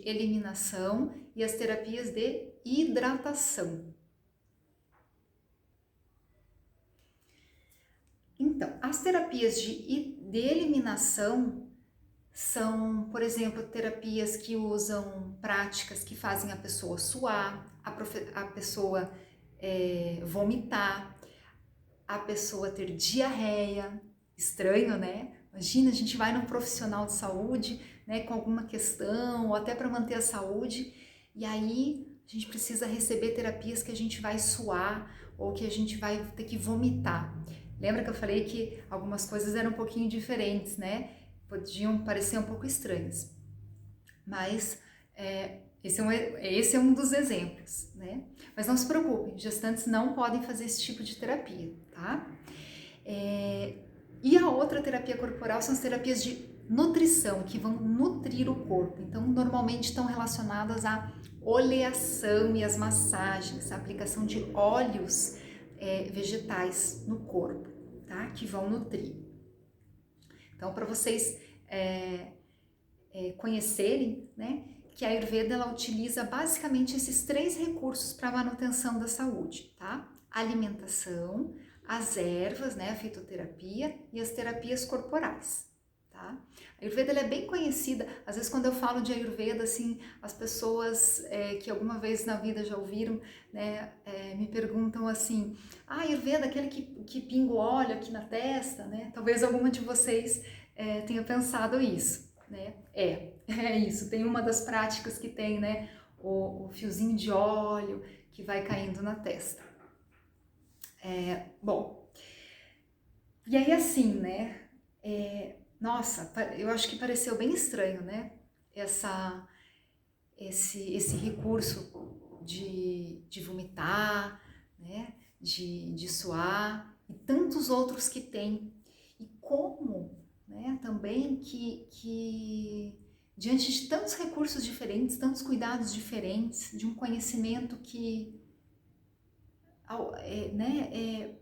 eliminação e as terapias de hidratação. Então, as terapias de eliminação são, por exemplo, terapias que usam práticas que fazem a pessoa suar, a pessoa vomitar, a pessoa ter diarreia. Estranho, né? Imagina, a gente vai num profissional de saúde, né, com alguma questão, ou até para manter a saúde, e aí a gente precisa receber terapias que a gente vai suar ou que a gente vai ter que vomitar. Lembra que eu falei que algumas coisas eram um pouquinho diferentes, né? Podiam parecer um pouco estranhas, mas esse é um dos exemplos, né? Mas não se preocupem, gestantes não podem fazer esse tipo de terapia, tá? E a outra terapia corporal são as terapias de nutrição, que vão nutrir o corpo. Então, normalmente estão relacionadas à oleação e às massagens, a aplicação de óleos vegetais no corpo, tá? Que vão nutrir. Então, para vocês conhecerem, né, que a Ayurveda ela utiliza basicamente esses 3 recursos para a manutenção da saúde, tá? A alimentação, as ervas, né, a fitoterapia e as terapias corporais, tá? A Ayurveda ela é bem conhecida, às vezes quando eu falo de Ayurveda, assim, as pessoas que alguma vez na vida já ouviram, né, me perguntam assim, Ayurveda, aquele que pinga o óleo aqui na testa, né? Talvez alguma de vocês tenha pensado isso, né? É isso, tem uma das práticas que tem, né, o fiozinho de óleo que vai caindo na testa. Bom, e aí assim, né, nossa, eu acho que pareceu bem estranho, né, esse recurso de vomitar, né, de suar e tantos outros que tem. E como, né, também que diante de tantos recursos diferentes, tantos cuidados diferentes, de um conhecimento que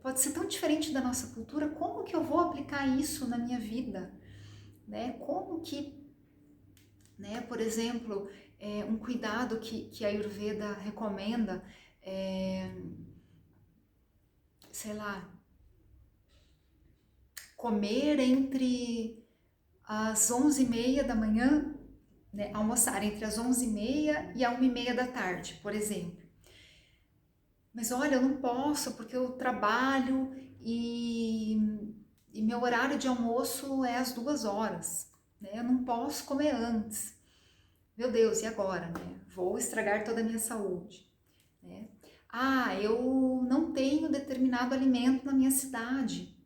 pode ser tão diferente da nossa cultura, como que eu vou aplicar isso na minha vida? Né? Como que, né, por exemplo, um cuidado que a Ayurveda recomenda, sei lá, comer entre as 11h30 da manhã, né, almoçar entre as 11h30 e a 1h30 da tarde, por exemplo. Mas olha, eu não posso porque eu trabalho e meu horário de almoço é às 2h, né? Eu não posso comer antes. Meu Deus, e agora, né? Vou estragar toda a minha saúde, né? Eu não tenho determinado alimento na minha cidade,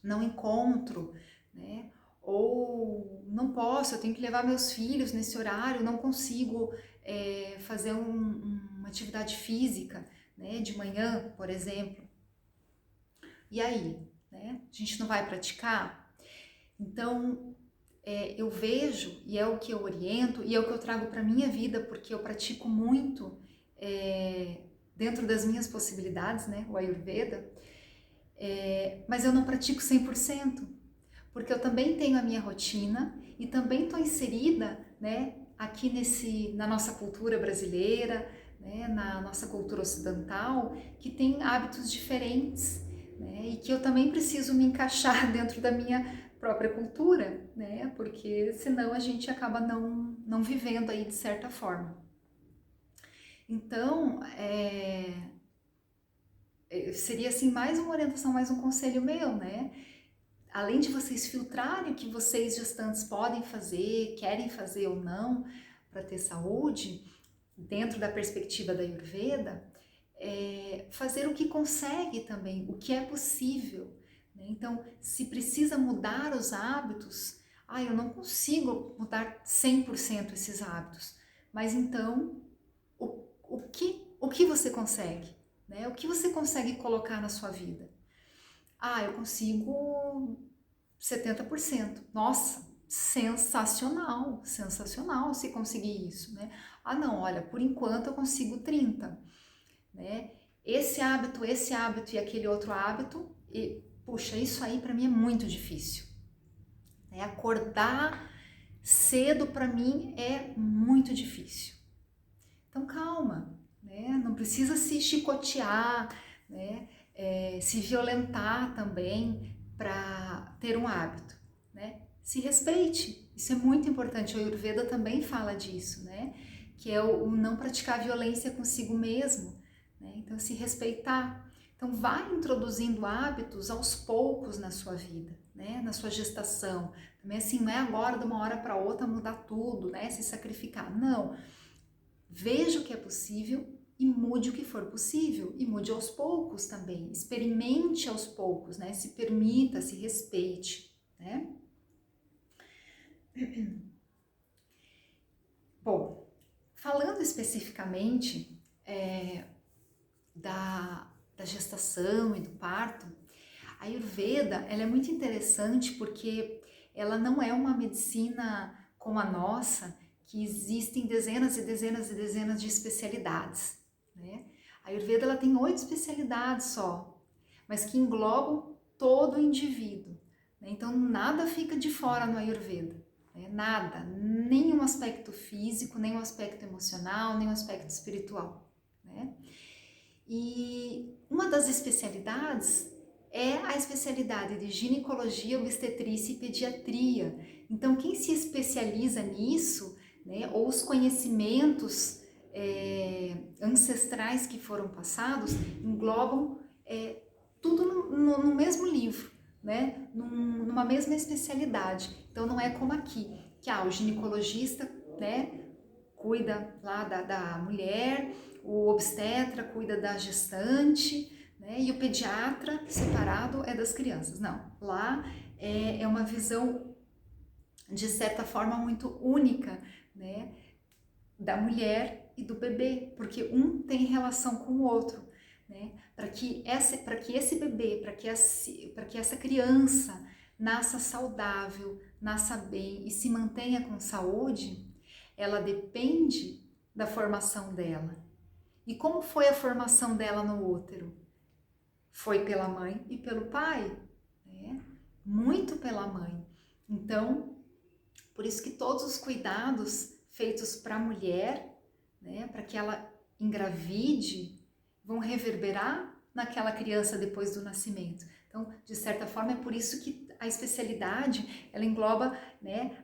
não encontro, né? Ou não posso, eu tenho que levar meus filhos nesse horário, não consigo fazer uma atividade física, né, de manhã, por exemplo. E aí, né? A gente não vai praticar? Então, eu vejo, e é o que eu oriento, e é o que eu trago para a minha vida, porque eu pratico muito dentro das minhas possibilidades, né, o Ayurveda, mas eu não pratico 100%, porque eu também tenho a minha rotina e também estou inserida, né, aqui na nossa cultura brasileira, né, na nossa cultura ocidental, que tem hábitos diferentes, né, e que eu também preciso me encaixar dentro da minha própria cultura, né, porque senão a gente acaba não vivendo aí de certa forma. Então, seria assim mais uma orientação, mais um conselho meu, né? Além de vocês filtrarem o que vocês gestantes podem fazer, querem fazer ou não para ter saúde, dentro da perspectiva da Ayurveda, fazer o que consegue também, o que é possível, né? Então, se precisa mudar os hábitos, eu não consigo mudar 100% esses hábitos, mas então, o que você consegue? Né? O que você consegue colocar na sua vida? Eu consigo 70%. Nossa, sensacional, sensacional se conseguir isso, né? Não, olha, por enquanto eu consigo 30%, né? Esse hábito e aquele outro hábito, puxa, isso aí para mim é muito difícil. Né? Acordar Cedo para mim é muito difícil. Então calma, né? Não precisa se chicotear, né? Se violentar também para ter um hábito, né? Se respeite, isso é muito importante. O Ayurveda também fala disso, né? Que é o não praticar violência consigo mesmo, né? Então se respeitar. Então vai introduzindo hábitos aos poucos na sua vida, né? Na sua gestação. Também assim, não é agora de uma hora para outra mudar tudo, né? Se sacrificar. Não. Veja o que é possível e mude o que for possível. E mude aos poucos também. Experimente aos poucos, né? Se permita, se respeite, né? Bom, falando especificamente da gestação e do parto, a Ayurveda ela é muito interessante porque ela não é uma medicina como a nossa, que existem dezenas e dezenas e dezenas de especialidades, né? A Ayurveda ela tem 8 especialidades só, mas que englobam todo o indivíduo, né? Então nada fica de fora no Ayurveda, né? Nada, nenhum aspecto físico, nenhum aspecto emocional, nenhum aspecto espiritual, né? E uma das especialidades é a especialidade de ginecologia, obstetrícia e pediatria. Então, quem se especializa nisso, né, ou os conhecimentos ancestrais que foram passados, englobam tudo no mesmo livro, né, numa mesma especialidade. Então, não é como aqui, que o ginecologista, né, cuida lá da mulher, o obstetra cuida da gestante, né? E o pediatra separado é das crianças. Não, lá é uma visão de certa forma muito única, né? Da mulher e do bebê, porque um tem relação com o outro, né? Para que esse bebê, para que essa criança nasça saudável, nasça bem e se mantenha com saúde, ela depende da formação dela. E como foi a formação dela no útero? Foi pela mãe e pelo pai, né? Muito pela mãe. Então, por isso que todos os cuidados feitos para a mulher, né, para que ela engravide, vão reverberar naquela criança depois do nascimento. Então, de certa forma, é por isso que a especialidade, ela engloba, né,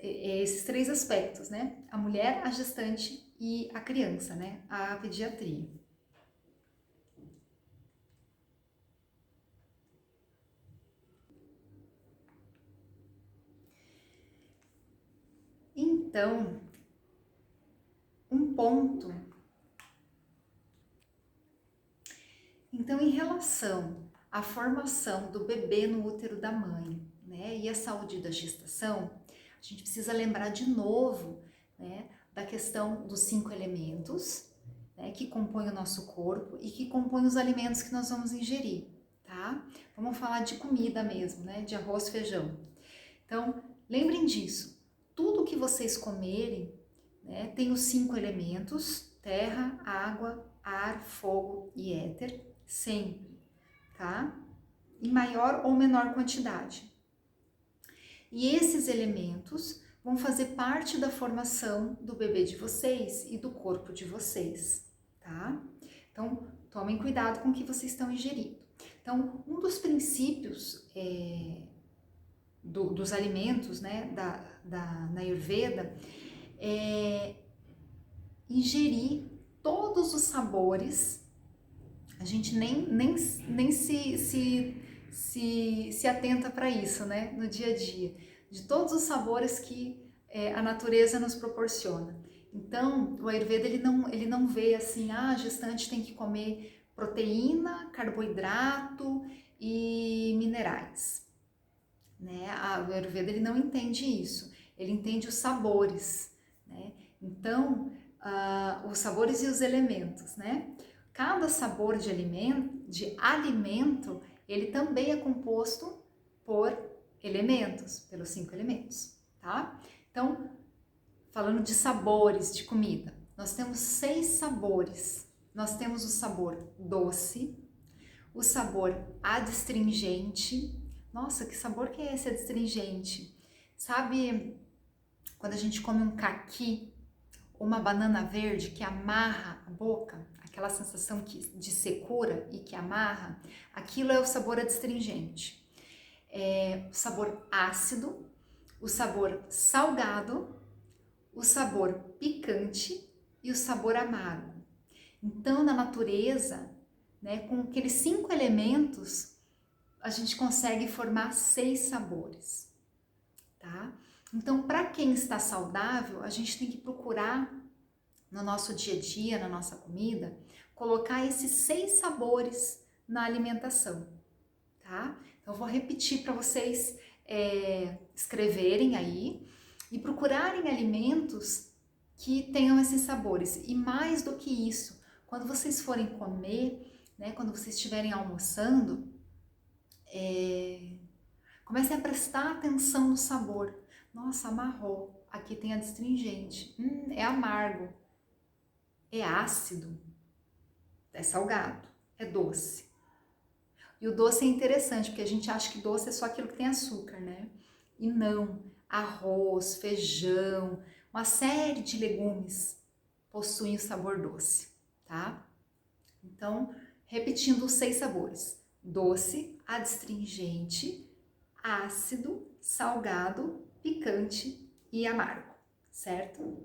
esses 3 aspectos, né? A mulher, a gestante e a criança, né? A pediatria. Então, um ponto. Então, em relação à formação do bebê no útero da mãe, né, e a saúde da gestação, a gente precisa lembrar de novo, né, da questão dos 5 elementos, né, que compõem o nosso corpo e que compõem os alimentos que nós vamos ingerir, tá? Vamos falar de comida mesmo, né, de arroz, feijão. Então, lembrem disso. Tudo que vocês comerem, né, tem os 5 elementos: terra, água, ar, fogo e éter, sempre, tá? Em maior ou menor quantidade. E esses elementos vão fazer parte da formação do bebê de vocês e do corpo de vocês, tá? Então, tomem cuidado com o que vocês estão ingerindo. Então, um dos princípios dos alimentos, né, na Ayurveda, é ingerir todos os sabores. A gente nem se atenta para isso, né, no dia a dia, de todos os sabores que a natureza nos proporciona. Então, o Ayurveda ele não vê assim, a gestante tem que comer proteína, carboidrato e minerais, né? O Ayurveda ele não entende isso, ele entende os sabores, né? Então, os sabores e os elementos, né? Cada sabor de alimento, ele também é composto por elementos, pelos 5 elementos, tá? Então, falando de sabores de comida, nós temos 6 sabores. Nós temos o sabor doce, o sabor adstringente, Nossa, que sabor que é esse adstringente? Sabe quando a gente come um caqui ou uma banana verde que amarra a boca, aquela sensação de secura e que amarra? Aquilo é o sabor adstringente. É o sabor ácido, o sabor salgado, o sabor picante e o sabor amargo. Então, na natureza, né, com aqueles 5 elementos, a gente consegue formar 6 sabores, tá? Então, para quem está saudável, a gente tem que procurar no nosso dia a dia, na nossa comida, colocar esses 6 sabores na alimentação, tá? Então, eu vou repetir para vocês escreverem aí e procurarem alimentos que tenham esses sabores. E mais do que isso, quando vocês forem comer, né, quando vocês estiverem almoçando, comecem a prestar atenção no sabor. Nossa, amarrou. Aqui tem adstringente. É amargo. É ácido. É salgado. É doce. E o doce é interessante, porque a gente acha que doce é só aquilo que tem açúcar, né? E não. Arroz, feijão, uma série de legumes possuem o sabor doce, tá? Então, repetindo os 6 sabores: doce, adstringente, ácido, salgado, picante e amargo, certo?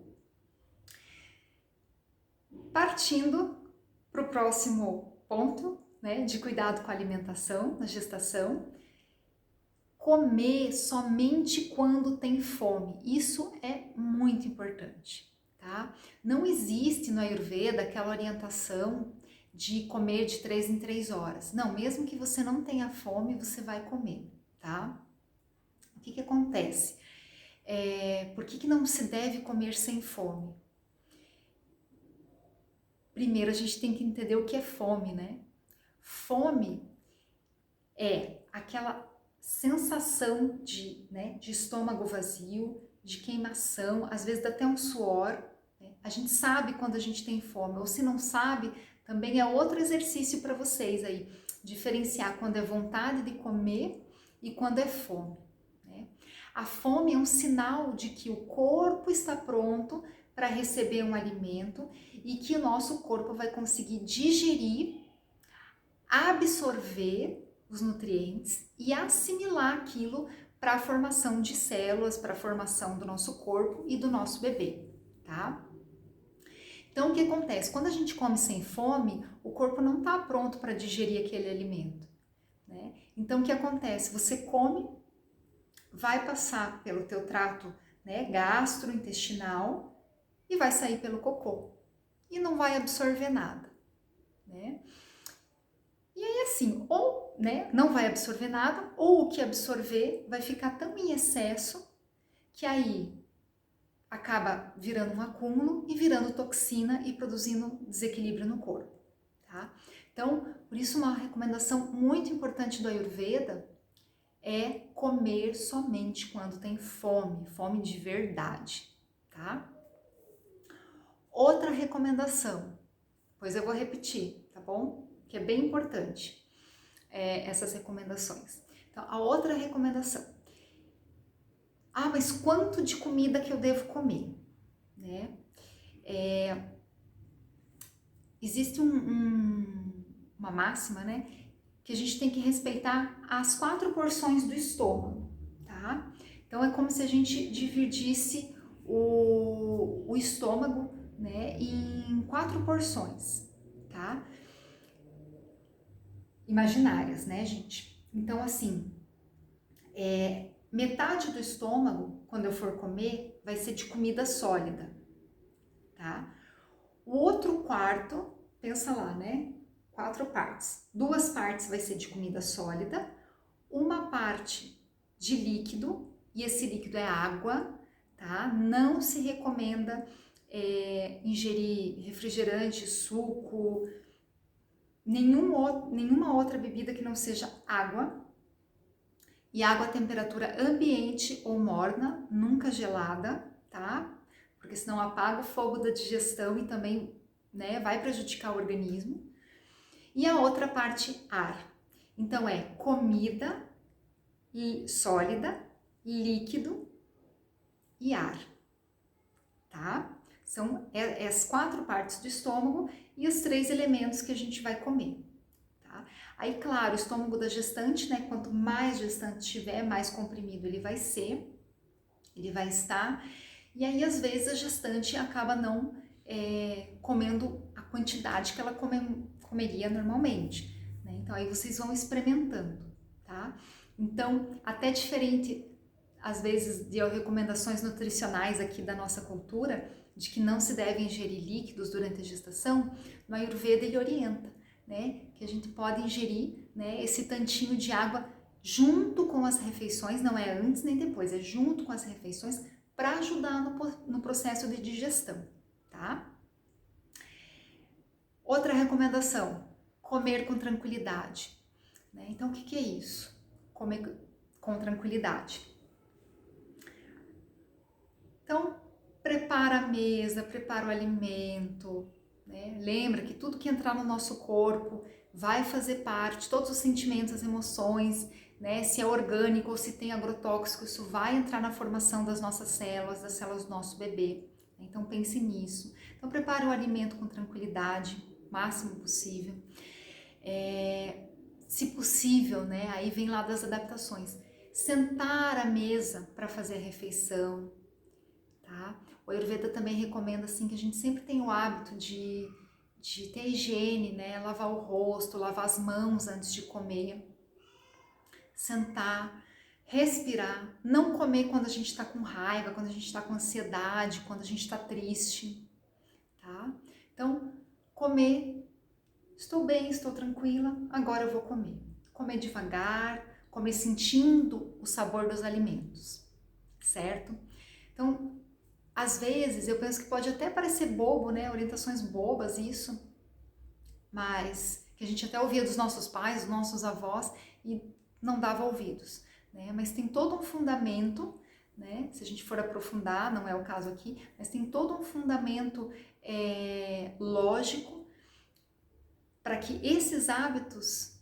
Partindo para o próximo ponto, né, de cuidado com a alimentação na gestação, comer somente quando tem fome. Isso é muito importante, tá? Não existe no Ayurveda aquela orientação de comer de 3 em 3 horas. Não, mesmo que você não tenha fome, você vai comer, tá? O que acontece? Por que não se deve comer sem fome? Primeiro, a gente tem que entender o que é fome, né? Fome é aquela sensação de estômago vazio, de queimação, às vezes dá até um suor, né? A gente sabe quando a gente tem fome, ou se não sabe, também é outro exercício para vocês aí, diferenciar quando é vontade de comer e quando é fome, né? A fome é um sinal de que o corpo está pronto para receber um alimento e que o nosso corpo vai conseguir digerir, absorver os nutrientes e assimilar aquilo para a formação de células, para a formação do nosso corpo e do nosso bebê, tá? Então, o que acontece? Quando a gente come sem fome, o corpo não está pronto para digerir aquele alimento, né? Então, o que acontece? Você come, vai passar pelo teu trato, né, gastrointestinal e vai sair pelo cocô e não vai absorver nada, né? E aí assim, ou né, não vai absorver nada, ou o que absorver vai ficar tão em excesso que aí acaba virando um acúmulo e virando toxina e produzindo desequilíbrio no corpo, tá? Então, por isso uma recomendação muito importante do Ayurveda é comer somente quando tem fome, fome de verdade, tá? Outra recomendação, pois eu vou repetir, tá bom? Que é bem importante. Essas recomendações. Então, a outra recomendação. Mas quanto de comida que eu devo comer? Né? Existe uma máxima, né? Que a gente tem que respeitar as 4 porções do estômago, tá? Então, é como se a gente dividisse o estômago, né, em 4 porções, tá? Imaginárias, né, gente? Então, assim, metade do estômago, quando eu for comer, vai ser de comida sólida, tá? O outro quarto, pensa lá, né? 4 partes. 2 partes vai ser de comida sólida, uma parte de líquido, e esse líquido é água, tá? Não se recomenda ingerir refrigerante, suco, nenhuma outra bebida que não seja água. E água a temperatura ambiente ou morna, nunca gelada, tá? Porque senão apaga o fogo da digestão e também, né, vai prejudicar o organismo. E a outra parte, ar. Então é comida sólida, líquido e ar, tá? São as 4 partes do estômago e os 3 elementos que a gente vai comer, tá? Aí, claro, o estômago da gestante, né? Quanto mais gestante tiver, mais comprimido ele vai ser, ele vai estar. E aí, às vezes, a gestante acaba não comendo a quantidade que ela comeria normalmente, né? Então, aí vocês vão experimentando, tá? Então, até diferente, às vezes, de recomendações nutricionais aqui da nossa cultura, de que não se deve ingerir líquidos durante a gestação, no Ayurveda ele orienta, né? Que a gente pode ingerir, né, esse tantinho de água junto com as refeições, não é antes nem depois, é junto com as refeições, para ajudar no processo de digestão, tá? Outra recomendação, comer com tranquilidade, né? Então, o que é isso? Comer com tranquilidade. Então, prepara a mesa, prepara o alimento, né? Lembra que tudo que entrar no nosso corpo vai fazer parte, todos os sentimentos, as emoções, né? Se é orgânico ou se tem agrotóxico, isso vai entrar na formação das nossas células, das células do nosso bebê. Então pense nisso. Então prepare o alimento com tranquilidade, o máximo possível. Se possível, né? Aí vem lá das adaptações. Sentar à mesa para fazer a refeição, tá? O Ayurveda também recomenda assim que a gente sempre tenha o hábito de ter higiene, né? Lavar o rosto, lavar as mãos antes de comer, sentar, respirar, não comer quando a gente está com raiva, quando a gente está com ansiedade, quando a gente está triste, tá? Então, comer, estou bem, estou tranquila, agora eu vou comer. Comer devagar, comer sentindo o sabor dos alimentos, certo? Então, às vezes, eu penso que pode até parecer bobo, né? Orientações bobas isso, mas que a gente até ouvia dos nossos pais, dos nossos avós e não dava ouvidos, né? Mas tem todo um fundamento, né? Se a gente for aprofundar, não é o caso aqui, mas tem todo um fundamento lógico para que esses hábitos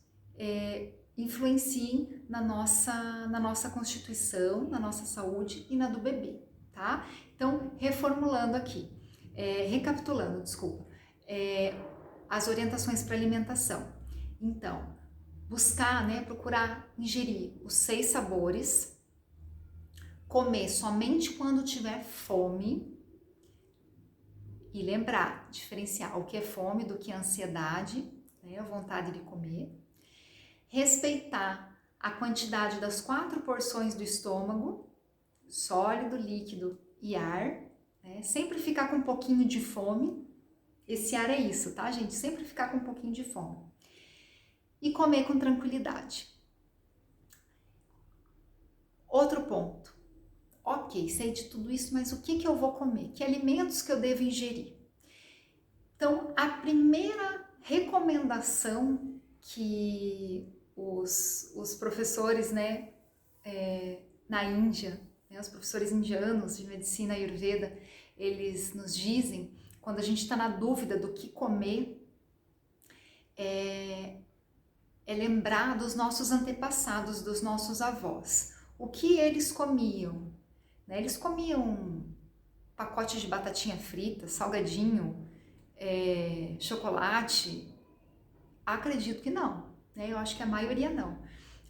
influenciem na nossa constituição, na nossa saúde e na do bebê, tá? Então, reformulando aqui, recapitulando, desculpa, as orientações para alimentação. Então, buscar, né, procurar ingerir os 6 sabores, comer somente quando tiver fome e lembrar, diferenciar o que é fome do que é ansiedade, né, a vontade de comer, respeitar a quantidade das 4 porções do estômago, sólido, líquido e ar, né, sempre ficar com um pouquinho de fome, esse ar é isso, tá, gente? Sempre ficar com um pouquinho de fome. E comer com tranquilidade. Outro ponto. Ok, sei de tudo isso, mas o que eu vou comer? Que alimentos que eu devo ingerir? Então, a primeira recomendação que os professores, né, na Índia, né, os professores indianos de medicina ayurveda, eles nos dizem, quando a gente está na dúvida do que comer, é lembrar dos nossos antepassados, dos nossos avós. O que eles comiam? Né? Eles comiam pacote de batatinha frita, salgadinho, chocolate? Acredito que não, né? Eu acho que a maioria não.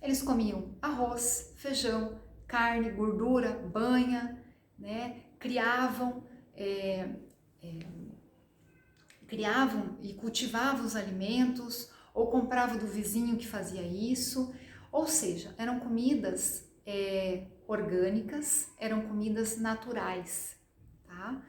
Eles comiam arroz, feijão, carne, gordura, banha, né? Criavam e cultivavam os alimentos, ou compravam do vizinho que fazia isso, ou seja, eram comidas orgânicas, eram comidas naturais, tá?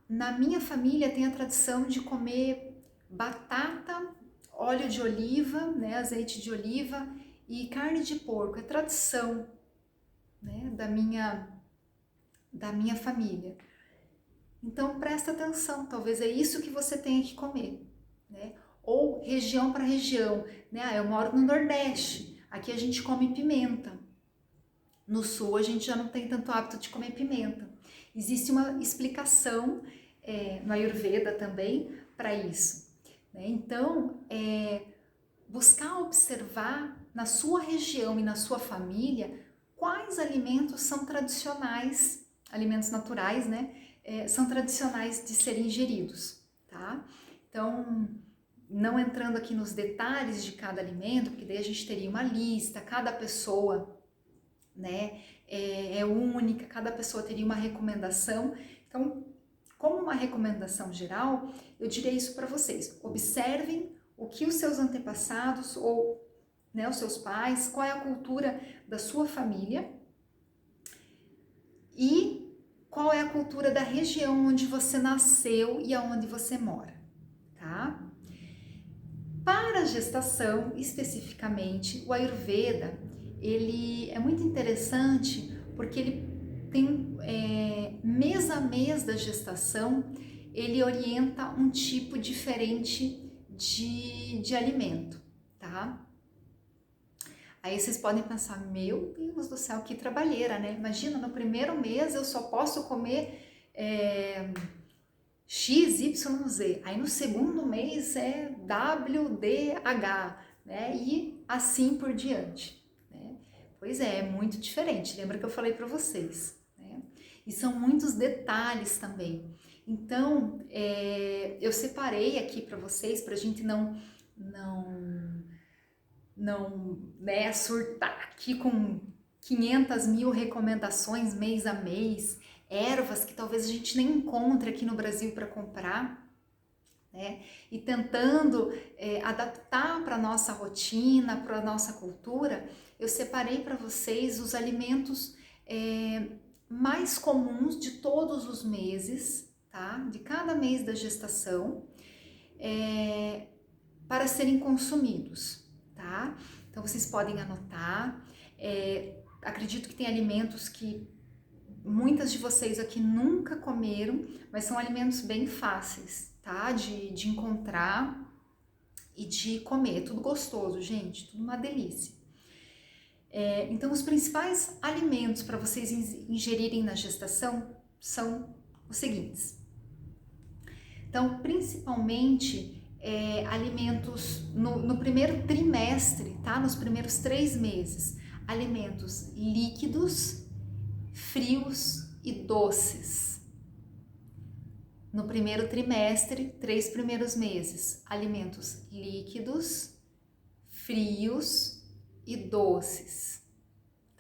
Na minha família tem a tradição de comer batata, óleo de oliva, né, azeite de oliva e carne de porco, é tradição, né, da minha família. Então presta atenção, talvez é isso que você tenha que comer, né? Ou região para região, né? Eu moro no Nordeste, aqui a gente come pimenta. No Sul a gente já não tem tanto hábito de comer pimenta. Existe uma explicação no Ayurveda também para isso, né? Então buscar observar na sua região e na sua família, quais alimentos são tradicionais, alimentos naturais, né? São tradicionais de serem ingeridos, tá? Então, não entrando aqui nos detalhes de cada alimento, porque daí a gente teria uma lista, cada pessoa, né, é única, cada pessoa teria uma recomendação. Então, como uma recomendação geral, eu diria isso para vocês: observem o que os seus antepassados ou, né, os seus pais, qual é a cultura da sua família e qual é a cultura da região onde você nasceu e aonde você mora, tá? Para a gestação, especificamente, o Ayurveda, ele é muito interessante porque ele tem mês a mês da gestação, ele orienta um tipo diferente de alimento, tá? Aí vocês podem pensar, meu Deus do céu, que trabalheira, né? Imagina, no primeiro mês eu só posso comer X, Y, Z. Aí no segundo mês é W, D, H, né? E assim por diante, né? Pois é muito diferente. Lembra que eu falei para vocês, né? E são muitos detalhes também. Então, eu separei aqui para vocês, para a gente não, né, surtar aqui com 500 mil recomendações mês a mês, ervas que talvez a gente nem encontre aqui no Brasil para comprar, né? E tentando adaptar para a nossa rotina, para a nossa cultura, eu separei para vocês os alimentos mais comuns de todos os meses, tá? De cada mês da gestação, para serem consumidos, tá? Então vocês podem anotar. Acredito que tem alimentos que muitas de vocês aqui nunca comeram, mas são alimentos bem fáceis, tá? De encontrar e de comer. Tudo gostoso, gente, tudo uma delícia. Então, os principais alimentos para vocês ingerirem na gestação são os seguintes. Então, principalmente alimentos no primeiro trimestre, tá? Nos primeiros 3 meses, alimentos líquidos, frios e doces. No primeiro trimestre, 3 primeiros meses, alimentos líquidos, frios e doces,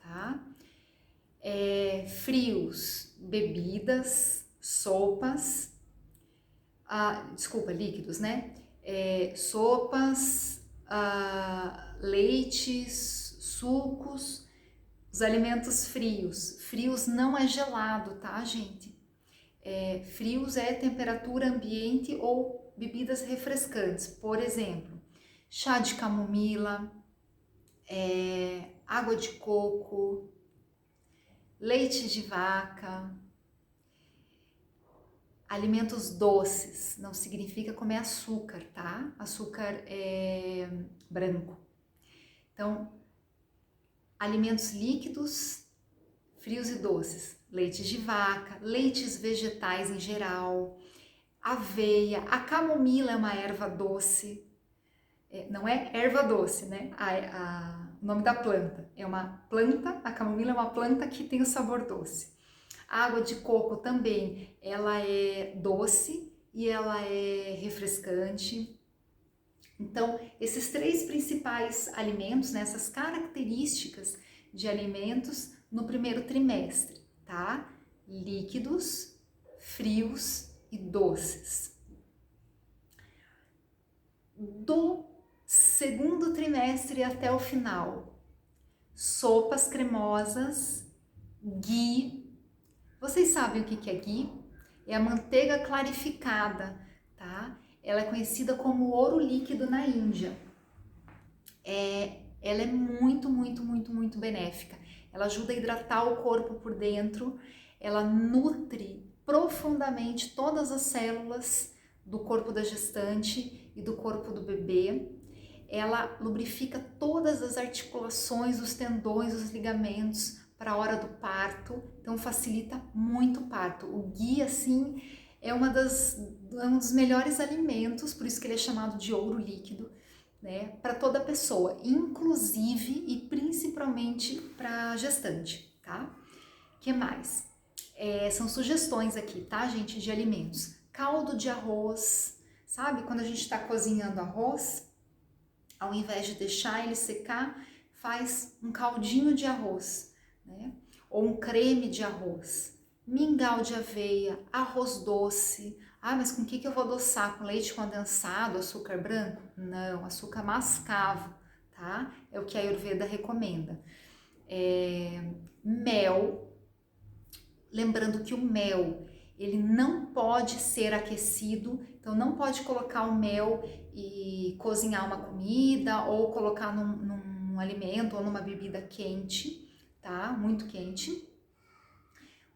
tá? Frios, bebidas, sopas, líquidos, né? Sopas, leites, sucos. Os alimentos frios. Frios não é gelado, tá, gente? Frios é temperatura ambiente ou bebidas refrescantes. Por exemplo, chá de camomila, água de coco, leite de vaca. Alimentos doces, não significa comer açúcar, tá? Açúcar branco. Então, alimentos líquidos, frios e doces, leite de vaca, leites vegetais em geral, aveia, a camomila é uma erva doce, não é erva doce, né? O nome da planta é uma planta, a camomila é uma planta que tem o sabor doce. A água de coco também, ela é doce e ela é refrescante. Então, esses 3 principais alimentos, né, essas características de alimentos no primeiro trimestre, tá? Líquidos, frios e doces. Do segundo trimestre até o final, sopas cremosas, ghee. Vocês sabem o que é ghee? É a manteiga clarificada, tá? Ela é conhecida como ouro líquido na Índia. Ela é muito, muito, muito, muito benéfica. Ela ajuda a hidratar o corpo por dentro, ela nutre profundamente todas as células do corpo da gestante e do corpo do bebê. Ela lubrifica todas as articulações, os tendões, os ligamentos para a hora do parto, então facilita muito o parto. O ghee, assim, é um dos melhores alimentos, por isso que ele é chamado de ouro líquido, né, para toda pessoa, inclusive e principalmente para gestante, tá? Que mais? São sugestões aqui, tá, gente, de alimentos. Caldo de arroz, sabe? Quando a gente está cozinhando arroz, ao invés de deixar ele secar, faz um caldinho de arroz, né? Ou um creme de arroz. Mingau de aveia, arroz doce. Ah, mas com o que eu vou adoçar? Com leite condensado, açúcar branco? Não, açúcar mascavo, tá? É o que a Ayurveda recomenda. Mel, lembrando que o mel, ele não pode ser aquecido, então não pode colocar o mel e cozinhar uma comida ou colocar num alimento ou numa bebida quente, tá? Muito quente.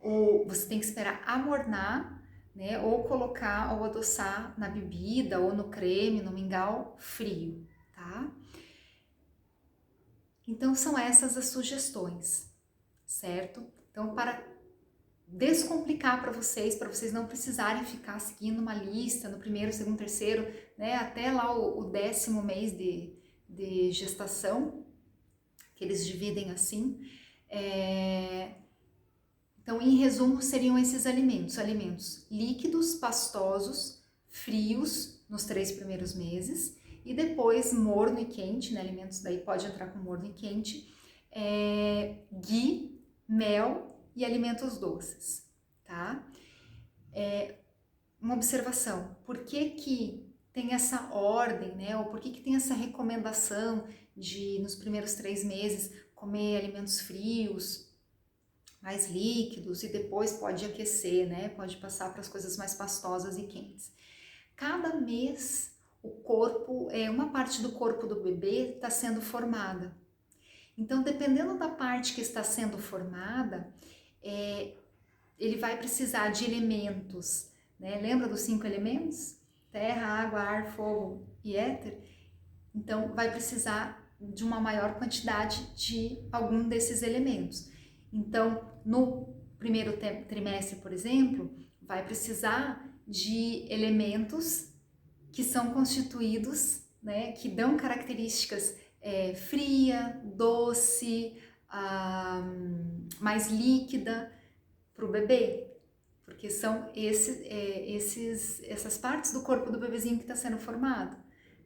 Ou você tem que esperar amornar, né? Ou colocar ou adoçar na bebida ou no creme, no mingau frio, tá? Então são essas as sugestões, certo? Então para descomplicar para vocês não precisarem ficar seguindo uma lista no primeiro, segundo, terceiro, né, até lá o 10º mês de gestação, que eles dividem assim. Então, em resumo, seriam esses alimentos: alimentos líquidos, pastosos, frios nos 3 primeiros meses, e depois morno e quente, né, alimentos daí pode entrar com morno e quente, ghee, mel e alimentos doces, tá? Uma observação, por que tem essa ordem, né? Ou por que tem essa recomendação de, nos primeiros 3 meses, comer alimentos frios, mais líquidos, e depois pode aquecer, né? Pode passar para as coisas mais pastosas e quentes. Cada mês, o corpo, uma parte do corpo do bebê está sendo formada. Então, dependendo da parte que está sendo formada, ele vai precisar de elementos, né? Lembra dos 5 elementos? Terra, água, ar, fogo e éter? Então, vai precisar de uma maior quantidade de algum desses elementos. Então, no primeiro trimestre, por exemplo, vai precisar de elementos que são constituídos, né? Que dão características fria, doce, mais líquida para o bebê, porque são essas partes do corpo do bebezinho que está sendo formado,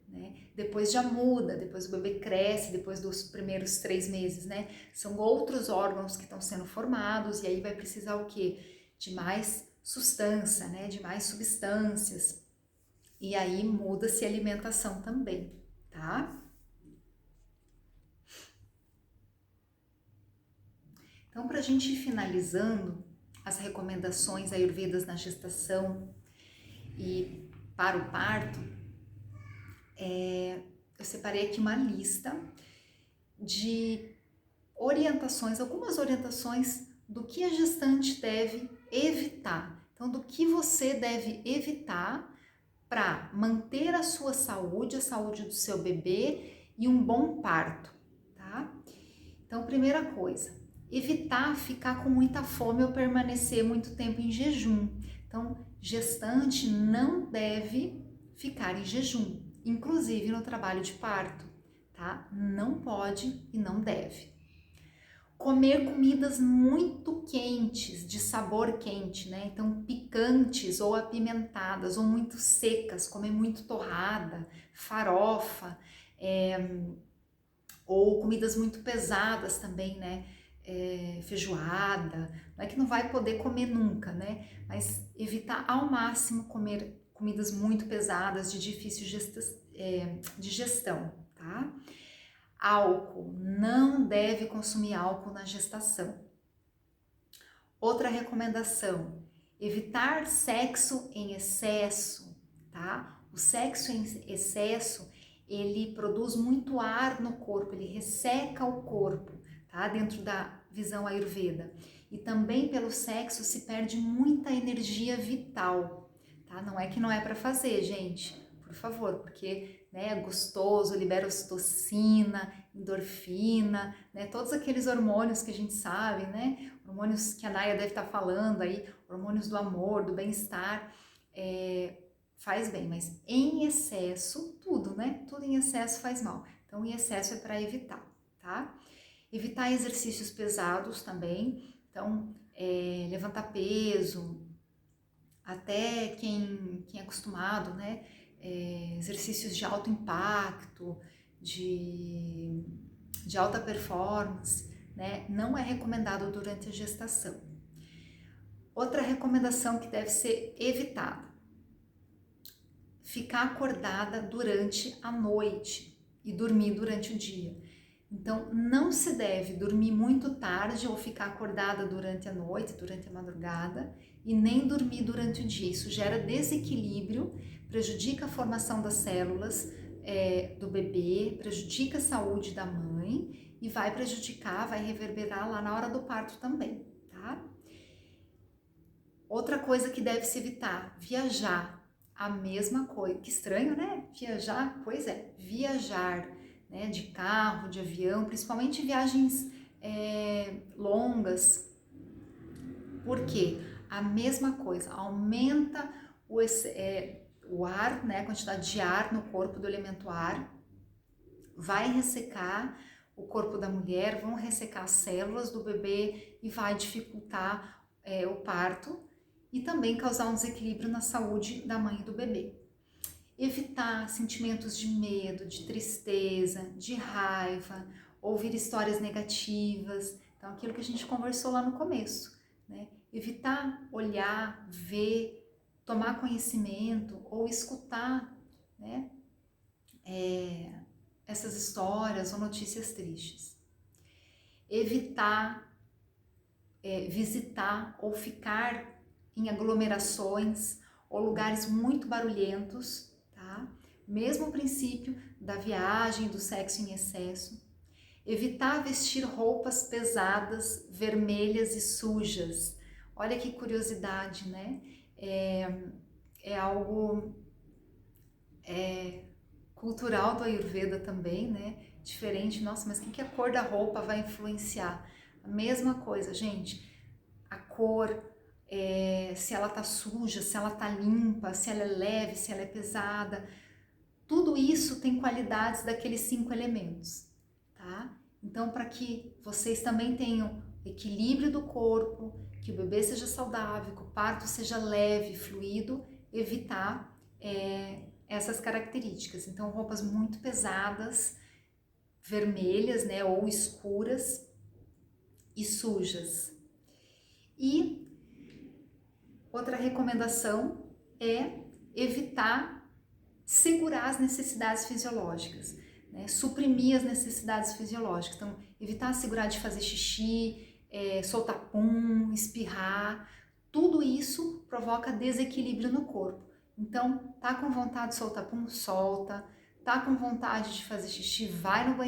né? Depois já muda, depois o bebê cresce, depois dos primeiros 3 meses, né? São outros órgãos que estão sendo formados, e aí vai precisar o quê? De mais substância, né? De mais substâncias, e aí muda-se a alimentação também, tá? Então, para a gente ir finalizando as recomendações ayurvedas na gestação e para o parto, eu separei aqui uma lista de orientações, algumas orientações do que a gestante deve evitar. Então, do que você deve evitar para manter a sua saúde, a saúde do seu bebê e um bom parto, tá? Então, primeira coisa, evitar ficar com muita fome ou permanecer muito tempo em jejum. Então, gestante não deve ficar em jejum, inclusive no trabalho de parto, tá? Não pode e não deve. Comer comidas muito quentes, de sabor quente, né? Então, picantes ou apimentadas ou muito secas, comer muito torrada, farofa, ou comidas muito pesadas também, né? Feijoada, não é que não vai poder comer nunca, né? Mas evitar ao máximo comer comidas muito pesadas de difícil digestão, tá? Álcool, não deve consumir álcool na gestação. Outra recomendação, evitar sexo em excesso, tá? O sexo em excesso, ele produz muito ar no corpo, ele resseca o corpo, tá? Dentro da visão Ayurveda. E também pelo sexo se perde muita energia vital, tá? Não é que não é para fazer, gente, por favor, porque, né, é gostoso, libera ocitocina, endorfina, né, todos aqueles hormônios que a gente sabe, né, hormônios que a Naya deve estar falando aí, hormônios do amor, do bem-estar, faz bem, mas em excesso, tudo, né? Tudo em excesso faz mal. Então, em excesso é para evitar, tá? Evitar exercícios pesados também. Então, levantar peso, até quem é acostumado, né? Exercícios de alto impacto, de alta performance, né? Não é recomendado durante a gestação. Outra recomendação que deve ser evitada: ficar acordada durante a noite e dormir durante o dia. Então, não se deve dormir muito tarde ou ficar acordada durante a noite, durante a madrugada, e nem dormir durante o dia. Isso gera desequilíbrio, prejudica a formação das células do bebê, prejudica a saúde da mãe e vai prejudicar, vai reverberar lá na hora do parto também, tá? Outra coisa que deve se evitar: viajar. A mesma coisa. Que estranho, né? Viajar, pois é, viajar, né, de carro, de avião, principalmente viagens longas. Por quê? A mesma coisa, aumenta o ar, né, a quantidade de ar no corpo, do elemento ar, vai ressecar o corpo da mulher, vão ressecar as células do bebê e vai dificultar o parto e também causar um desequilíbrio na saúde da mãe e do bebê. Evitar sentimentos de medo, de tristeza, de raiva, ouvir histórias negativas. Então, aquilo que a gente conversou lá no começo, né? Evitar olhar, ver, tomar conhecimento ou escutar, né? Essas histórias ou notícias tristes. Evitar visitar ou ficar em aglomerações ou lugares muito barulhentos, tá? Mesmo princípio da viagem, do sexo em excesso. Evitar vestir roupas pesadas, vermelhas e sujas. Olha que curiosidade, né? É algo cultural do Ayurveda também, né? Diferente. Nossa, mas o que a cor da roupa vai influenciar? A mesma coisa, gente. A cor, se ela tá suja, se ela tá limpa, se ela é leve, se ela é pesada, tudo isso tem qualidades daqueles 5 elementos, tá? Então, para que vocês também tenham equilíbrio do corpo, que o bebê seja saudável, que o parto seja leve, fluido, evitar essas características. Então, roupas muito pesadas, vermelhas, né, ou escuras e sujas. E outra recomendação é evitar segurar as necessidades fisiológicas, né? Suprimir as necessidades fisiológicas. Então, evitar segurar de fazer xixi, soltar pum, espirrar. Tudo isso provoca desequilíbrio no corpo. Então, tá com vontade de soltar pum, solta. Tá com vontade de fazer xixi, vai no banheiro.